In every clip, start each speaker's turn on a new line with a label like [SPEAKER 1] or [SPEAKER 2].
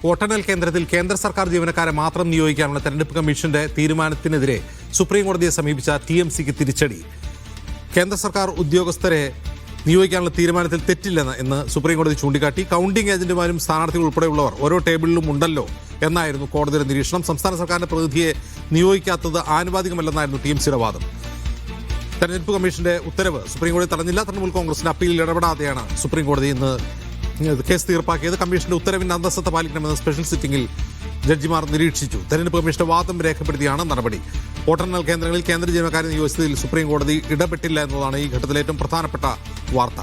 [SPEAKER 1] വോട്ടെണ്ണൽ കേന്ദ്രത്തിൽ കേന്ദ്ര സർക്കാർ ജീവനക്കാരെ മാത്രം നിയോഗിക്കാനുള്ള തെരഞ്ഞെടുപ്പ് കമ്മീഷന്റെ തീരുമാനത്തിനെതിരെ സുപ്രീം കോടതിയെ സമീപിച്ച TMCക്ക് തിരിച്ചടി. കേന്ദ്ര സർക്കാർ ഉദ്യോഗസ്ഥരെ നിയോഗിക്കാനുള്ള തീരുമാനത്തിൽ തെറ്റില്ലെന്ന് സുപ്രീം കോടതി ചൂണ്ടിക്കാട്ടി. കൗണ്ടിംഗ് ഏജന്റുമാരും സ്ഥാനാർത്ഥികൾ ഉൾപ്പെടെയുള്ളവർ ഓരോ ടേബിളിലും ഉണ്ടല്ലോ എന്നായിരുന്നു കോടതിയുടെ നിരീക്ഷണം. സംസ്ഥാന സർക്കാരിന്റെ പ്രതിനിധിയെ നിയോഗിക്കാത്തത് ആനുപാതികമല്ലെന്നായിരുന്നു TMCയുടെ വാദം. തെരഞ്ഞെടുപ്പ് കമ്മീഷന്റെ ഉത്തരവ് സുപ്രീം കോടതി തടഞ്ഞില്ല. തൃണമൂൽ കോൺഗ്രസിന്റെ അപ്പീലിൽ ഇടപെടാതെയാണ് സുപ്രീം കോടതി ഇന്ന് കേസ് തീർപ്പാക്കിയത്. കമ്മീഷന്റെ ഉത്തരവിന്റെ അന്തസ്സത്ത പാലിക്കണമെന്ന് സ്പെഷ്യൽ സിറ്റിംഗിൽ ജഡ്ജിമാർ നിരീക്ഷിച്ചു. തെരഞ്ഞെടുപ്പ് കമ്മീഷന്റെ വാദം രേഖപ്പെടുത്തിയാണ് നടപടി. വോട്ടെണ്ണൽ കേന്ദ്രങ്ങളിൽ കേന്ദ്ര ജീവനക്കാരെ നിയോഗിച്ചതിൽ സുപ്രീം കോടതി ഇടപെട്ടില്ല എന്നതാണ് ഈ ഘട്ടത്തിലെ ഏറ്റവും പ്രധാനപ്പെട്ട വാർത്ത.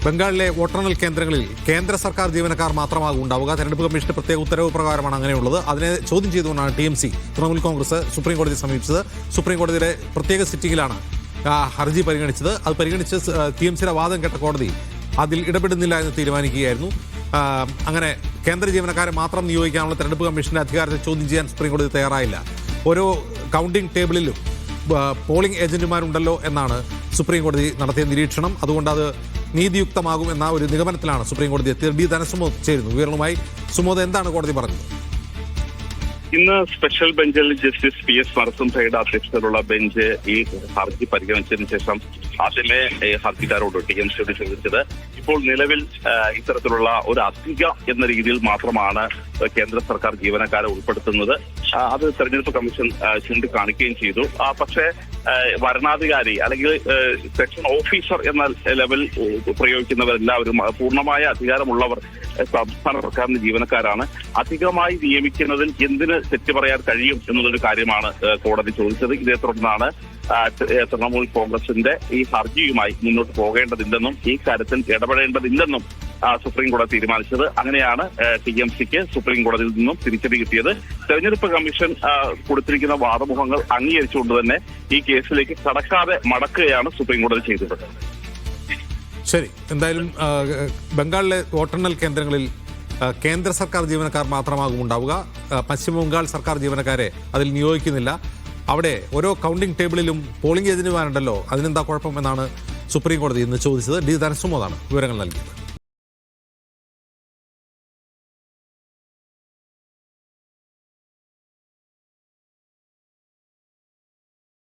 [SPEAKER 1] ബംഗാളിലെ വോട്ടെണ്ണൽ കേന്ദ്രങ്ങളിൽ കേന്ദ്ര സർക്കാർ ജീവനക്കാർ മാത്രമാകും ഉണ്ടാവുക. തെരഞ്ഞെടുപ്പ് കമ്മീഷന്റെ പ്രത്യേക ഉത്തരവ് പ്രകാരമാണ് അങ്ങനെയുള്ളത്. അതിനെ ചോദ്യം ചെയ്തുകൊണ്ടാണ് TMC തൃണമൂൽ കോൺഗ്രസ് സുപ്രീം കോടതിയെ സമീപിച്ചത്. സുപ്രീം കോടതിയുടെ പ്രത്യേക സിറ്റിംഗിലാണ് ഹർജി പരിഗണിച്ചത്. അത് പരിഗണിച്ച് TMCയുടെ വാദം കേട്ട കോടതി അതിൽ ഇടപെടുന്നില്ല എന്ന് തീരുമാനിക്കുകയായിരുന്നു. അങ്ങനെ കേന്ദ്ര ജീവനക്കാരെ മാത്രം നിയോഗിക്കാനുള്ള തെരഞ്ഞെടുപ്പ് കമ്മീഷന്റെ അധികാരത്തെ ചോദ്യം ചെയ്യാൻ സുപ്രീം കോടതി തയ്യാറായില്ല. ഓരോ കൗണ്ടിംഗ് ടേബിളിലും പോളിംഗ് ഏജന്റുമാരുണ്ടല്ലോ എന്നാണ് സുപ്രീം കോടതി നടത്തിയ നിരീക്ഷണം. അതുകൊണ്ട് അത് നീതിയുക്തമാകും എന്ന ഒരു നിഗമനത്തിലാണ് സുപ്രീം കോടതി എത്തിയത്. D. ധനസുമോദ് ചേരുന്നു വിവരങ്ങളുമായി. സുമോദ്, എന്താണ് കോടതി പറഞ്ഞത്?
[SPEAKER 2] ഇന്ന് സ്പെഷ്യൽ ബെഞ്ചിൽ ജസ്റ്റിസ് PS നരസിംഹയുടെ അധ്യക്ഷതയിലുള്ള ബെഞ്ച് ഈ ഹർജി പരിഗണിച്ചതിന് ശേഷം ആദ്യമേ ഹർജിക്കാരോട് TMCയോട് ചോദിച്ചത് ഇപ്പോൾ നിലവിൽ ഇത്തരത്തിലുള്ള ഒരു അധിക എന്ന രീതിയിൽ മാത്രമാണ് കേന്ദ്ര സർക്കാർ ജീവനക്കാരെ ഉൾപ്പെടുത്തുന്നത്. അത് തെരഞ്ഞെടുപ്പ് കമ്മീഷൻ ചൂണ്ടിക്കാണിക്കുകയും ചെയ്തു. പക്ഷേ വരണാധികാരി അല്ലെങ്കിൽ സെക്ഷൻ ഓഫീസർ എന്ന ലെവൽ പ്രയോഗിക്കുന്നവരെല്ലാവരും പൂർണ്ണമായ അധികാരമുള്ളവർ സംസ്ഥാന സർക്കാരിന്റെ ജീവനക്കാരാണ്. അധികമായി നിയമിക്കുന്നതിൽ എന്തിന് തെറ്റ് പറയാൻ കഴിയും എന്നുള്ളൊരു കാര്യമാണ് കോടതി ചോദിച്ചത്. ഇതേ തുടർന്നാണ് തൃണമൂൽ കോൺഗ്രസിന്റെ ഈ ഹർജിയുമായി മുന്നോട്ട് പോകേണ്ടതില്ലെന്നും ഈ കാര്യത്തിൽ ഇടപെടേണ്ടതില്ലെന്നും സുപ്രീം കോടതി തീരുമാനിച്ചത്. അങ്ങനെയാണ് TMCക്ക് സുപ്രീം കോടതിയിൽ നിന്നും തിരിച്ചടി കിട്ടിയത്. തെരഞ്ഞെടുപ്പ് കമ്മീഷൻ കൊടുത്തിരിക്കുന്ന വാദമുഖങ്ങൾ അംഗീകരിച്ചുകൊണ്ട് തന്നെ ഈ കേസിലേക്ക് കടക്കാതെ മടക്കുകയാണ് സുപ്രീം കോടതി ചെയ്തത്.
[SPEAKER 1] ശരി, എന്തായാലും ബംഗാളിലെ വോട്ടെണ്ണൽ കേന്ദ്രങ്ങളിൽ കേന്ദ്ര സർക്കാർ ജീവനക്കാർ മാത്രമാകും ഉണ്ടാവുക. പശ്ചിമ ബംഗാൾ സർക്കാർ ജീവനക്കാരെ അതിൽ നിയോഗിക്കുന്നില്ല. അവിടെ ഓരോ കൗണ്ടിംഗ് ടേബിളിലും പോളിംഗ് ഏജന്റുമാരുണ്ടല്ലോ, അതിനെന്താ കുഴപ്പം എന്നാണ് സുപ്രീം കോടതി ഇന്ന് ചോദിച്ചത്. D. ധനസുമോദാണ് വിവരങ്ങൾ നൽകിയത്.